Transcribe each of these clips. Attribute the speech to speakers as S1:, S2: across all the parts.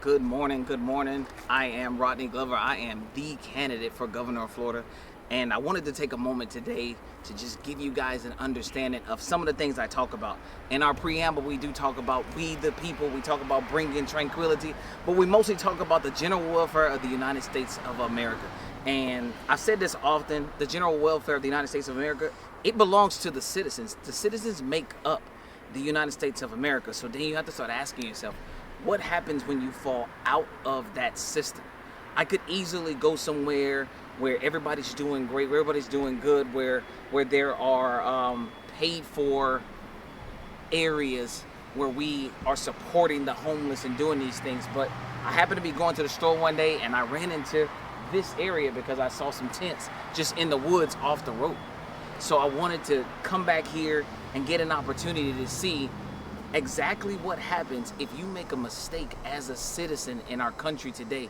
S1: Good morning, good morning. I am Rodney Glover. I am the candidate for governor of Florida. And I wanted to take a moment today to just give you guys an understanding of some of the things I talk about. In our preamble, we do talk about we the people. We talk about bringing tranquility, but we mostly talk about the general welfare of the United States of America. And I've said this often, the general welfare of the United States of America, it belongs to the citizens. The citizens make up the United States of America. So then you have to start asking yourself, what happens when you fall out of that system? I could easily go somewhere where everybody's doing great, where everybody's doing good, where there are paid for areas where we are supporting the homeless and doing these things. But I happened to be going to the store one day and I ran into this area because I saw some tents just in the woods off the road. So I wanted to come back here and get an opportunity to see exactly what happens if you make a mistake as a citizen in our country today.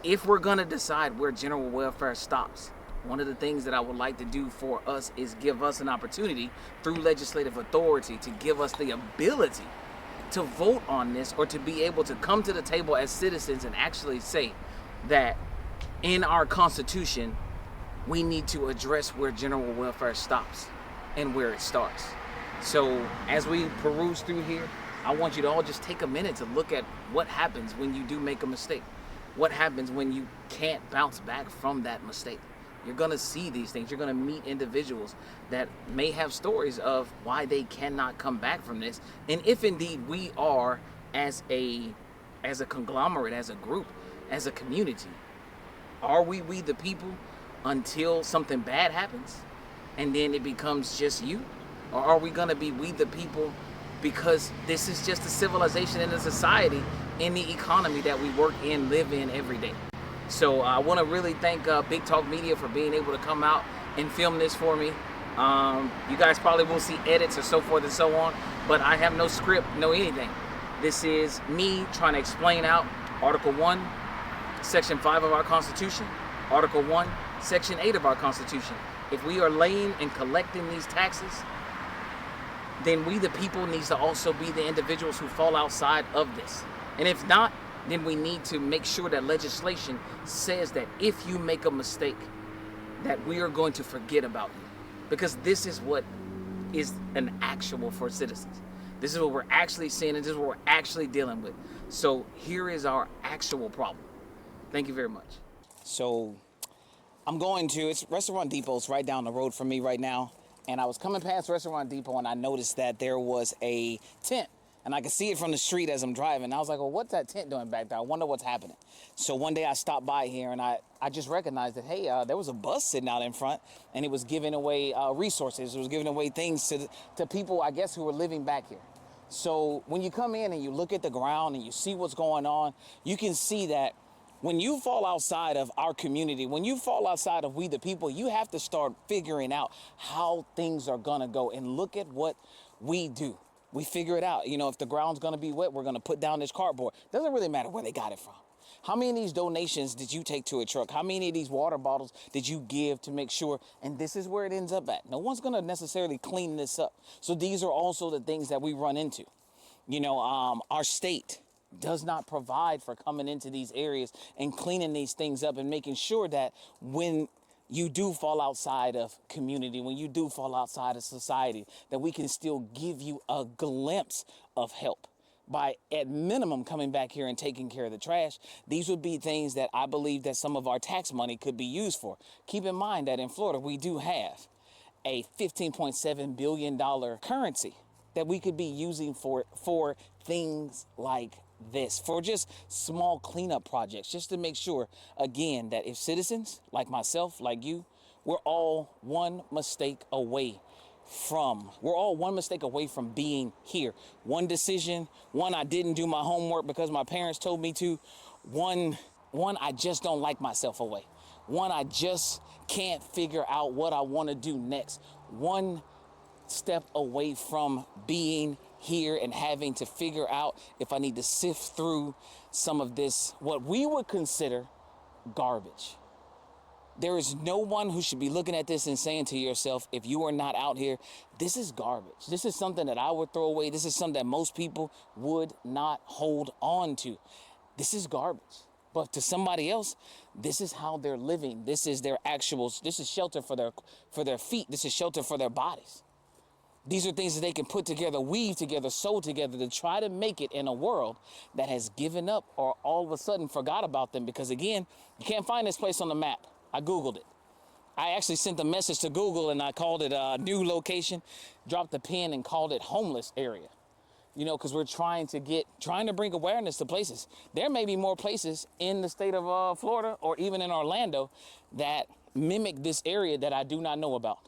S1: If we're gonna decide where general welfare stops, one of the things that I would like to do for us is give us an opportunity through legislative authority to give us the ability to vote on this, or to be able to come to the table as citizens and actually say that in our Constitution, we need to address where general welfare stops and where it starts. So as we peruse through here, I want you to all just take a minute to look at what happens when you do make a mistake. What happens when you can't bounce back from that mistake? You're gonna see these things. You're gonna meet individuals that may have stories of why they cannot come back from this. And if indeed we are, as a conglomerate, as a group, as a community, are we the people until something bad happens and then it becomes just you? Or are we gonna be we the people because this is just a civilization and a society in the economy that we work in, live in every day? So I wanna really thank Big Talk Media for being able to come out and film this for me. You guys probably will see edits or so forth and so on, but I have no script, no anything. This is me trying to explain out Article 1, Section 5 of our Constitution, Article 1, Section 8 of our Constitution. If we are laying and collecting these taxes, then we the people needs to also be the individuals who fall outside of this. And if not, then we need to make sure that legislation says that if you make a mistake, that we are going to forget about you. Because this is what is an actual for citizens. This is what we're actually seeing, and this is what we're actually dealing with. So here is our actual problem. Thank you very much. So I'm going to, it's Restaurant Depot's right down the road from me right now. And I was coming past Restaurant Depot and I noticed that there was a tent. And I could see it from the street as I'm driving. I was like, well, what's that tent doing back there? I wonder what's happening. So one day I stopped by here and I just recognized that, hey, there was a bus sitting out in front and it was giving away resources. It was giving away things to people, I guess, who were living back here. So when you come in and you look at the ground and you see what's going on, you can see that when you fall outside of our community, when you fall outside of we the people, you have to start figuring out how things are gonna go. And look at what we do. We figure it out. You know, if the ground's gonna be wet, we're gonna put down this cardboard. Doesn't really matter where they got it from. How many of these donations did you take to a truck? How many of these water bottles did you give to make sure? And this is where it ends up at. No one's gonna necessarily clean this up. So these are also the things that we run into. You know, our state does not provide for coming into these areas and cleaning these things up and making sure that when you do fall outside of community, when you do fall outside of society, that we can still give you a glimpse of help by at minimum coming back here and taking care of the trash. These would be things that I believe that some of our tax money could be used for. Keep in mind that in Florida, we do have a $15.7 billion currency that we could be using for things like this, for just small cleanup projects, just to make sure, again, that if citizens like myself, like you, we're all one mistake away from being here. One decision, one I didn't do my homework because my parents told me to, one I just don't like myself away. One I just can't figure out what I want to do next. One step away from being here and having to figure out if I need to sift through some of this, what we would consider garbage. There is no one who should be looking at this and saying to yourself, if you are not out here, this is garbage. This is something that I would throw away. This is something that most people would not hold on to. this is garbage. But to somebody else, this is how they're living. This is their this is shelter for their feet. This is shelter for their bodies. These are things that they can put together, weave together, sew together to try to make it in a world that has given up or all of a sudden forgot about them. Because again, you can't find this place on the map. I Googled it. I actually sent a message to Google and I called it a new location, dropped the pin and called it homeless area. You know, because we're trying to bring awareness to places. There may be more places in the state of Florida or even in Orlando that mimic this area that I do not know about.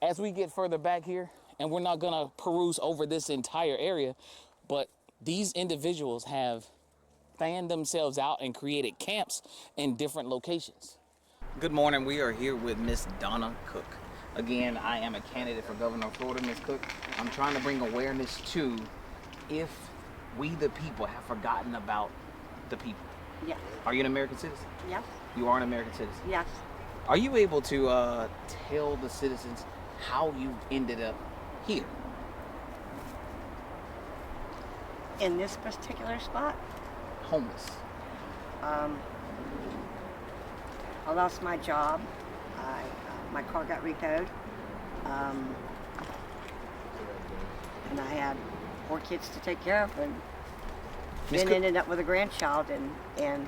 S1: As we get further back here, and we're not gonna peruse over this entire area, but these individuals have fanned themselves out and created camps in different locations. Good morning, we are here with Miss Donna Cook. Again, I am a candidate for governor of Florida, Miss Cook. I'm trying to bring awareness to if we the people have forgotten about the people.
S2: Yes.
S1: Are you an American citizen?
S2: Yes.
S1: You are an American citizen?
S2: Yes.
S1: Are you able to tell the citizens how you ended up here?
S2: In this particular spot,
S1: Homeless.
S2: I lost my job. My car got repoed. And I had 4 kids to take care of, and then ended up with a grandchild, and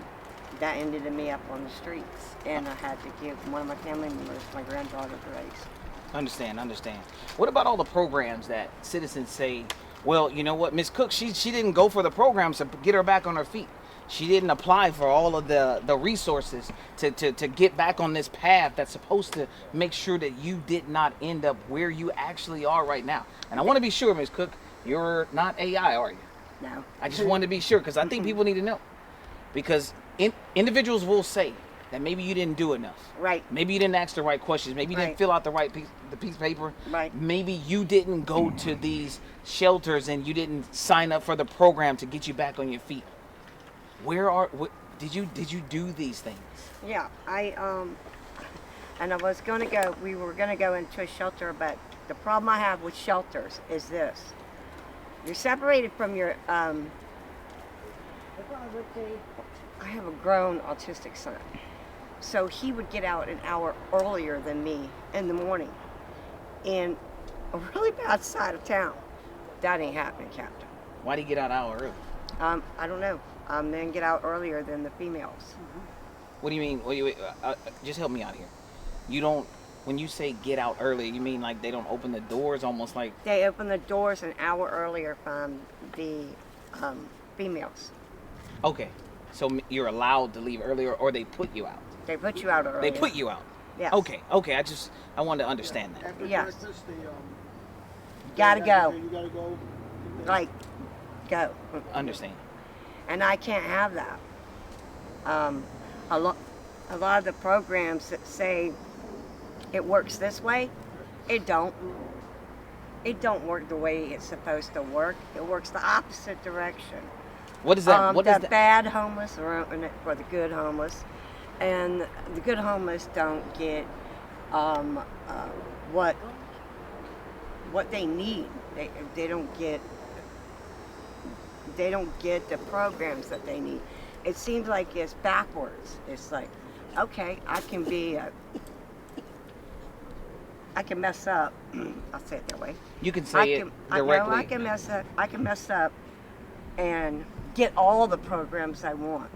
S2: that ended in me up on the streets. And I had to give one of my family members my granddaughter to raise.
S1: Understand. What about all the programs that citizens say, well, you know what, Miss Cook, she didn't go for the programs to get her back on her feet. She didn't apply for all of the resources to get back on this path that's supposed to make sure that you did not end up where you actually are right now. And I want to be sure, Miss Cook, you're not AI, are you?
S2: No.
S1: I just wanted to be sure because I think people need to know. Because individuals will say that maybe you didn't do enough.
S2: Right.
S1: Maybe you didn't ask the right questions. Maybe you didn't fill out the piece of paper.
S2: Right.
S1: Maybe you didn't go to these shelters and you didn't sign up for the program to get you back on your feet. Did you do these things?
S2: Yeah, and I was gonna go. We were gonna go into a shelter, but the problem I have with shelters is this: you're separated from your. I have a grown autistic son, so he would get out an hour earlier than me in the morning, in a really bad side of town. That ain't happening, Captain.
S1: Why did he get out an hour early?
S2: I don't know. Then get out earlier than the females.
S1: What do you mean? Just help me out here. You don't. When you say get out early, you mean like they don't open the doors, almost like
S2: they open the doors an hour earlier from the females.
S1: Okay, so you're allowed to leave earlier, or they put you out.
S2: They put you out earlier.
S1: They put you out.
S2: Yes.
S1: Okay. I wanted to understand that.
S3: After
S2: Yes.
S3: breakfast,
S2: Gotta go.
S3: You gotta go.
S2: Like, go.
S1: Understand.
S2: And I can't have that. A lot of the programs that say it works this way, it don't. It don't work the way it's supposed to work. It works the opposite direction.
S1: What is that? What is
S2: the
S1: that?
S2: bad homeless are opening it for the good homeless, and the good homeless don't get what they need. They don't get the programs that they need. It seems like it's backwards. It's like, okay, I can mess up. I'll say it that way.
S1: You can say it directly.
S2: I can mess up and get all the programs I want.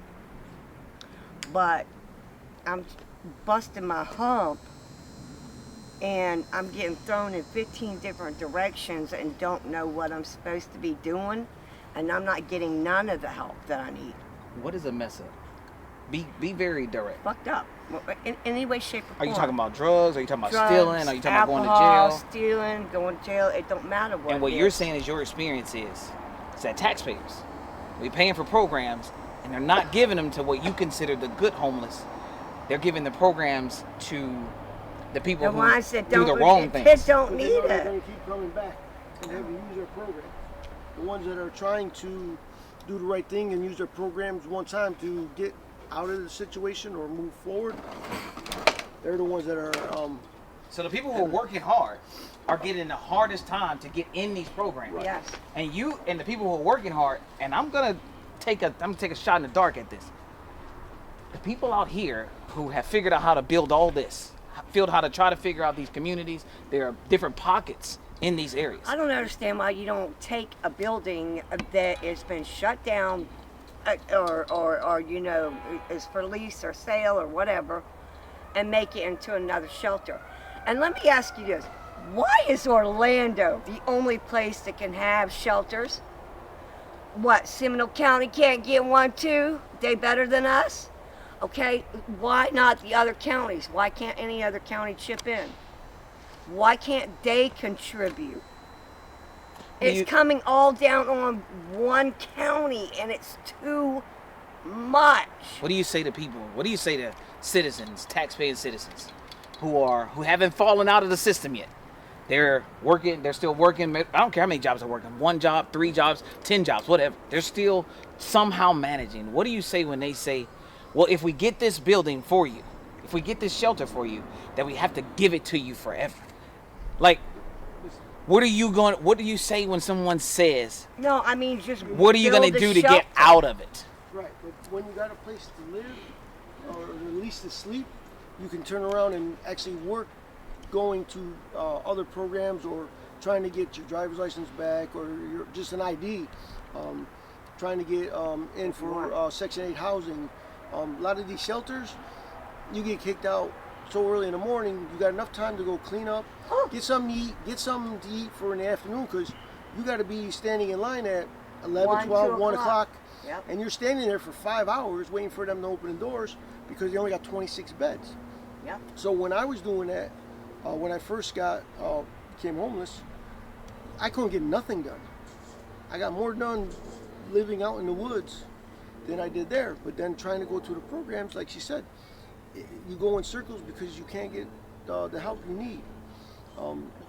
S2: But I'm busting my hump and I'm getting thrown in 15 different directions and don't know what I'm supposed to be doing, and I'm not getting none of the help that I need.
S1: What is a mess up? Be very direct.
S2: Fucked up. In any way, shape, or form.
S1: Are you talking about drugs? Are you talking about
S2: Drugs,
S1: stealing? Are you talking
S2: alcohol,
S1: about going to jail?
S2: stealing, going to jail. It don't matter what.
S1: And what
S2: it
S1: you're
S2: is.
S1: saying is your experience is that taxpayers, we're paying for programs, and they're not giving them to what you consider the good homeless. They're giving the programs to the people
S2: The
S1: who
S2: ones that
S1: do the
S2: don't-
S1: wrong
S2: that
S1: things.
S2: don't
S3: They
S2: need
S3: know they're
S2: it.
S3: gonna keep coming back and have you use their program. The ones that are trying to do the right thing and use their programs one time to get out of the situation or move forward, they're the ones that are
S1: So the people who are working hard are getting the hardest time to get in these programs.
S2: Yes.
S1: And the people who are working hard, and I'm gonna gonna take a shot in the dark at this. The people out here who have figured out how to build all this, how to try to figure out these communities, there are different pockets in these areas.
S2: I don't understand why you don't take a building that has been shut down, or you know, is for lease or sale or whatever, and make it into another shelter. And let me ask you this: why is Orlando the only place that can have shelters? What, Seminole County can't get one too? They better than us? Okay, why not the other counties? Why can't any other county chip in? Why can't they contribute? It's coming all down on one county, and it's too much.
S1: What do you say to people? What do you say to citizens, taxpaying citizens, who haven't fallen out of the system yet? They're working. They're still working. I don't care how many jobs they're working. 1 job, 3 jobs, 10 jobs, whatever. They're still somehow managing. What do you say when they say, well, if we get this building for you, if we get this shelter for you, that we have to give it to you forever? Like, what do you say when someone says,
S2: no, I mean, just
S1: what are you going to do to get out of it?
S3: Right, but when you got a place to live, or at least to sleep, you can turn around and actually work going to other programs, or trying to get your driver's license back, or just an ID, trying to get in for Section 8 housing. A lot of these shelters, you get kicked out so early in the morning, you got enough time to go clean up, get something to eat for in the afternoon, because you got to be standing in line at 11, 12, 1 o'clock.
S2: Yep.
S3: And you're standing there for 5 hours waiting for them to open the doors, because they only got 26 beds.
S2: Yep.
S3: So when I was doing that, when I first became homeless, I couldn't get nothing done. I got more done living out in the woods than I did there. But then trying to go to the programs, like she said, you go in circles because you can't get the help you need.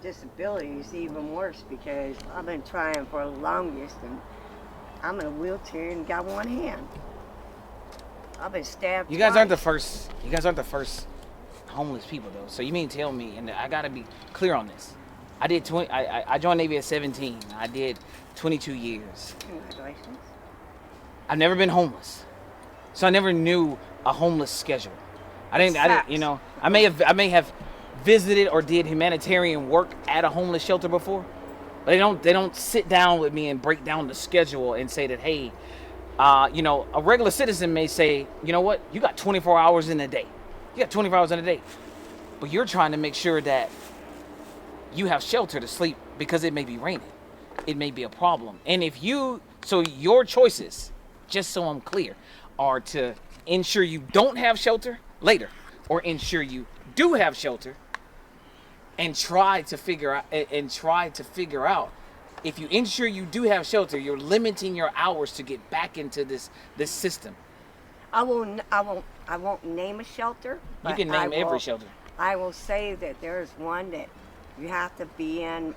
S2: Disability is even worse, because I've been trying for the longest, and I'm in a wheelchair and got one hand. I've been stabbed.
S1: You guys
S2: twice.
S1: aren't the first. You guys aren't the first homeless people, though. So you mean tell me, and I gotta be clear on this. I did I joined Navy at 17. I did 22 years.
S2: Congratulations.
S1: I've never been homeless, so I never knew a homeless schedule. I didn't. You know, I may have visited or did humanitarian work at a homeless shelter before, but they don't sit down with me and break down the schedule and say that, hey, you know, a regular citizen may say, you know what, you got 24 hours in a day. You got 24 hours in a day, but you're trying to make sure that you have shelter to sleep, because it may be raining, it may be a problem, and so your choices, just so I'm clear, are to ensure you don't have shelter later, or ensure you do have shelter, and try to figure out if you ensure you do have shelter, you're limiting your hours to get back into this system.
S2: I won't name a shelter.
S1: You can name every shelter.
S2: I will say that there's one that you have to be in,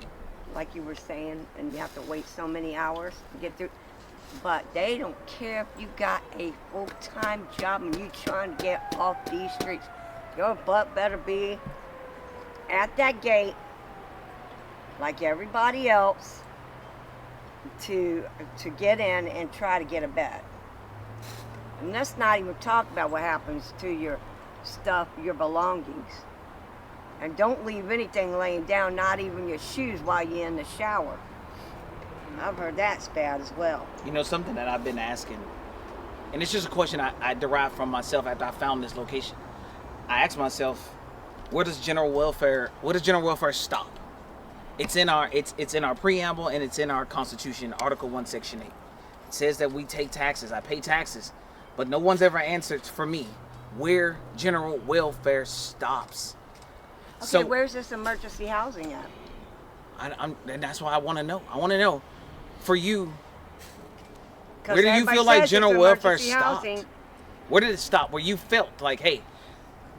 S2: like you were saying, and you have to wait so many hours to get through. But they don't care if you got a full-time job and you trying to get off these streets. Your butt better be at that gate, like everybody else, to get in and try to get a bed. And let's not even talk about what happens to your stuff, your belongings. And don't leave anything laying down, not even your shoes, while you're in the shower. I've heard that's bad as well.
S1: You know, something that I've been asking, and it's just a question I derived from myself after I found this location. I asked myself, where does general welfare stop? It's in our preamble, and it's in our Constitution, Article 1, Section 8. It says that we take taxes. I pay taxes, but no one's ever answered for me where general welfare stops.
S2: Okay,
S1: So
S2: where's this emergency housing at?
S1: and that's why I want to know. I want to know, for you,
S2: 'Cause
S1: where do you
S2: everybody
S1: feel like
S2: says
S1: general
S2: it's
S1: welfare
S2: emergency
S1: stopped?
S2: housing.
S1: Where did it stop? Where you felt like, hey,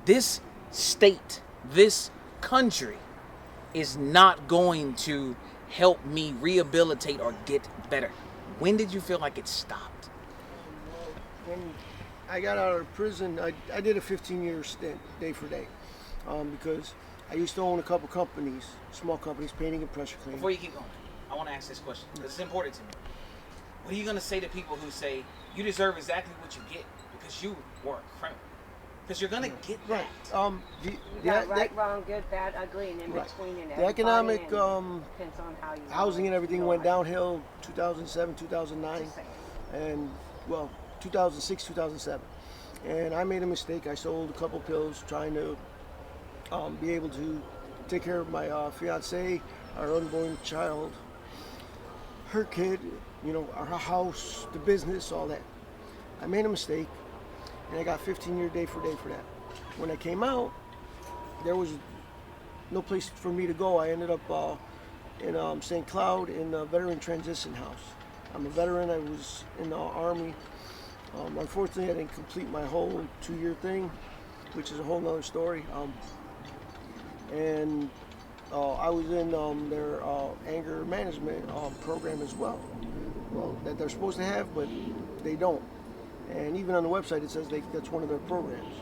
S1: this state, this country is not going to help me rehabilitate or get better. When did you feel like it stopped?
S3: When I got out of prison, I did a 15-year stint, day for day, because I used to own a couple companies, small companies, painting and pressure cleaning.
S1: Before you keep going, I want to ask this question because it's important to me. What are you gonna say to people who say you deserve exactly what you get because you were a criminal? Because you're gonna get that.
S2: You got right, wrong, good, bad, ugly, and in between, and
S3: the economic
S2: depends on how you
S3: housing and everything
S2: feel
S3: went
S2: like it.
S3: downhill 2007, 2009,
S2: Just saying.
S3: and well, 2006, 2007. And I made a mistake. I sold a couple pills trying to be able to take care of my fiance, our unborn child, her kid, you know, our house, the business, all that. I made a mistake, and I got 15-year day for that. When I came out, there was no place for me to go. I ended up in St. Cloud in the Veteran Transition House. I'm a veteran. I was in the Army. Unfortunately, I didn't complete my whole 2-year thing, which is a whole nother story. And I was in their anger management program as well. Well, that they're supposed to have, but they don't. And even on the website, it says that's one of their programs.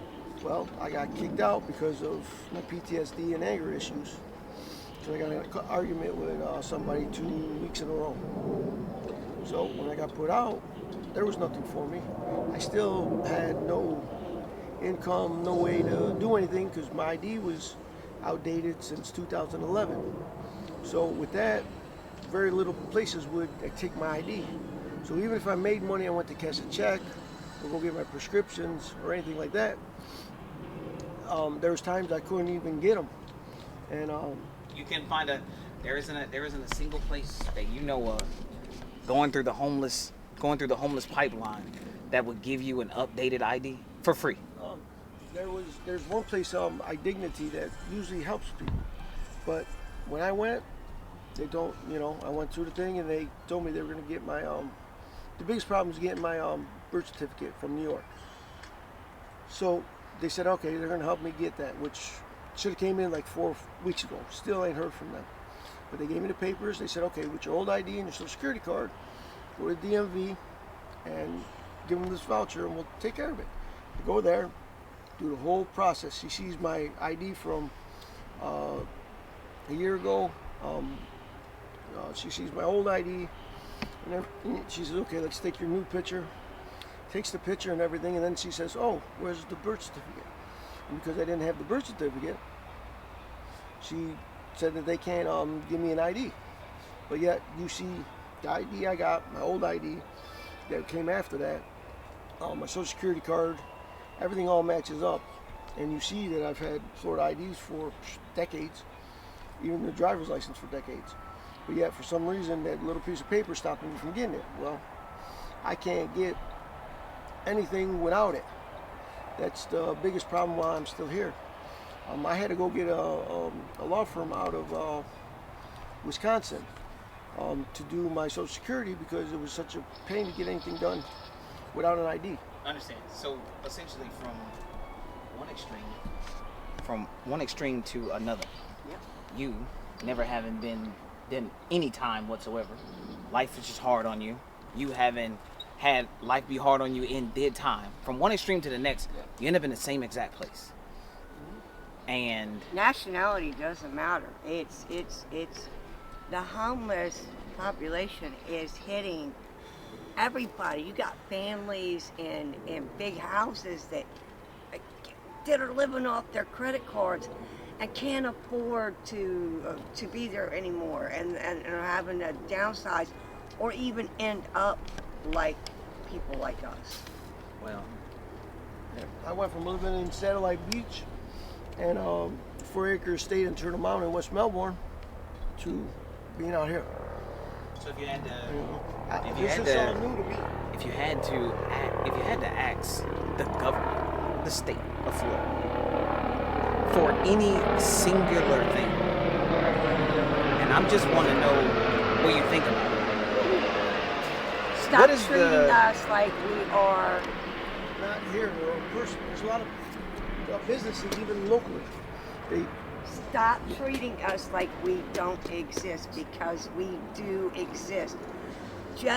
S3: Well, I got kicked out because of my PTSD and anger issues. So I got in an argument with somebody 2 weeks in a row. So when I got put out, there was nothing for me. I still had no income, no way to do anything because my ID was outdated since 2011. So with that, very little places would take my ID. So even if I made money, I went to cash a check or go get my prescriptions or anything like that, there was times I couldn't even get them. And
S1: You can find there isn't a single place that you know of going through the homeless pipeline that would give you an updated ID for free.
S3: there's one place, iDignity, that usually helps people, but when I went, they don't. You know, I went through the thing and they told me they were going to get my the biggest problem is getting my birth certificate from New York. So they said, okay, they're going to help me get that, which should have came in like 4 weeks ago. Still ain't heard from them. But they gave me the papers. They said, okay, with your old ID and your social security card, go to DMV and give them this voucher and we'll take care of it. I go there, do the whole process. She sees my ID from a year ago. She sees my old ID, and she says, okay, let's take your new picture. Takes the picture and everything, and then she says, oh, where's the birth certificate? And because I didn't have the birth certificate, she said that they can't give me an ID. But yet, you see the ID I got, my old ID that came after that, my social security card, everything all matches up. And you see that I've had Florida IDs for decades, even the driver's license for decades. But yet, for some reason, that little piece of paper stopped me from getting it. Well, I can't get anything without it. That's the biggest problem why I'm still here. I had to go get a law firm out of Wisconsin to do my Social Security because it was such a pain to get anything done without an ID.
S1: I understand. So essentially, from one extreme to another,
S2: Yep.
S1: you never having been any time whatsoever. Life is just hard on you. You haven't had life be hard on you in dead time. From one extreme to the next, you end up in the same exact place. And
S2: Nationality doesn't matter. It's the homeless population is hitting everybody. You got families in big houses that are living off their credit cards and can't afford to be there anymore, and are having to downsize or even end up like people like us.
S1: well,
S3: I went from living in Satellite Beach and 4-acre estate in Turtle Mountain in West Melbourne to being out here.
S1: so if you had to,
S3: You know,
S1: If you
S3: this
S1: had
S3: is
S1: to-
S3: all new to me.
S1: if you had to ask the government, the state of Florida, for any singular thing, and I'm just want to know what you think about it.
S2: Stop
S1: What is
S2: treating
S1: the-
S2: us like we are.
S3: Not here, there's a lot of businesses even locally. They
S2: Stop treating us like we don't exist, because we do exist. You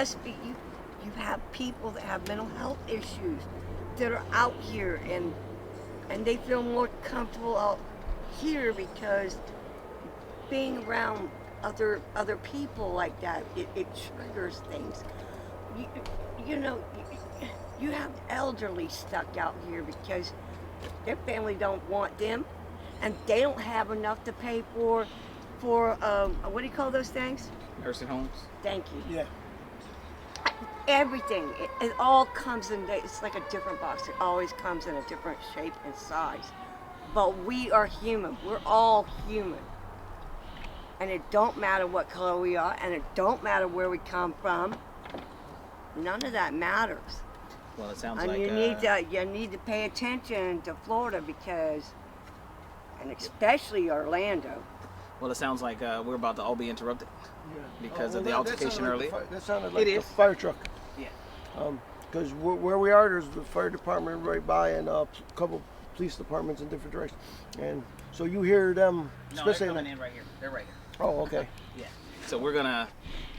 S2: have people that have mental health issues that are out here, and they feel more comfortable out here because being around other people like that, it triggers things. you know, you have elderly stuck out here because their family don't want them, and they don't have enough to pay for what do you call those things?
S1: Nursing homes.
S2: Thank you.
S3: Yeah.
S2: Everything, it all comes in, it's like a different box. It always comes in a different shape and size. But we are human. We're all human. And it don't matter what color we are, and it don't matter where we come from. None of that matters.
S1: Well, it sounds
S2: And
S1: like
S2: you need to pay attention to Florida because, and especially Orlando.
S1: well, it sounds like we're about to all be interrupted
S3: Yeah.
S1: because
S3: Oh,
S1: of the
S3: well, that
S1: altercation
S3: sounded like
S1: earlier.
S3: that sounded like
S1: It
S3: the
S1: is.
S3: fire truck.
S1: Yeah.
S3: Because where we are, there's the fire department right by and a couple police departments in different directions. And so you hear them,
S1: No, they're
S3: especially.
S1: coming in right here. They're right here.
S3: Oh, okay.
S1: Yeah. So we're gonna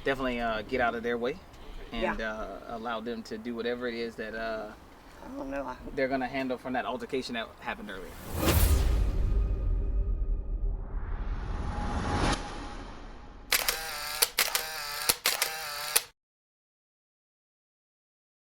S1: definitely get out of their way and
S2: Yeah.
S1: allow them to do whatever it is that
S2: I don't know.
S1: they're gonna handle from that altercation that happened earlier.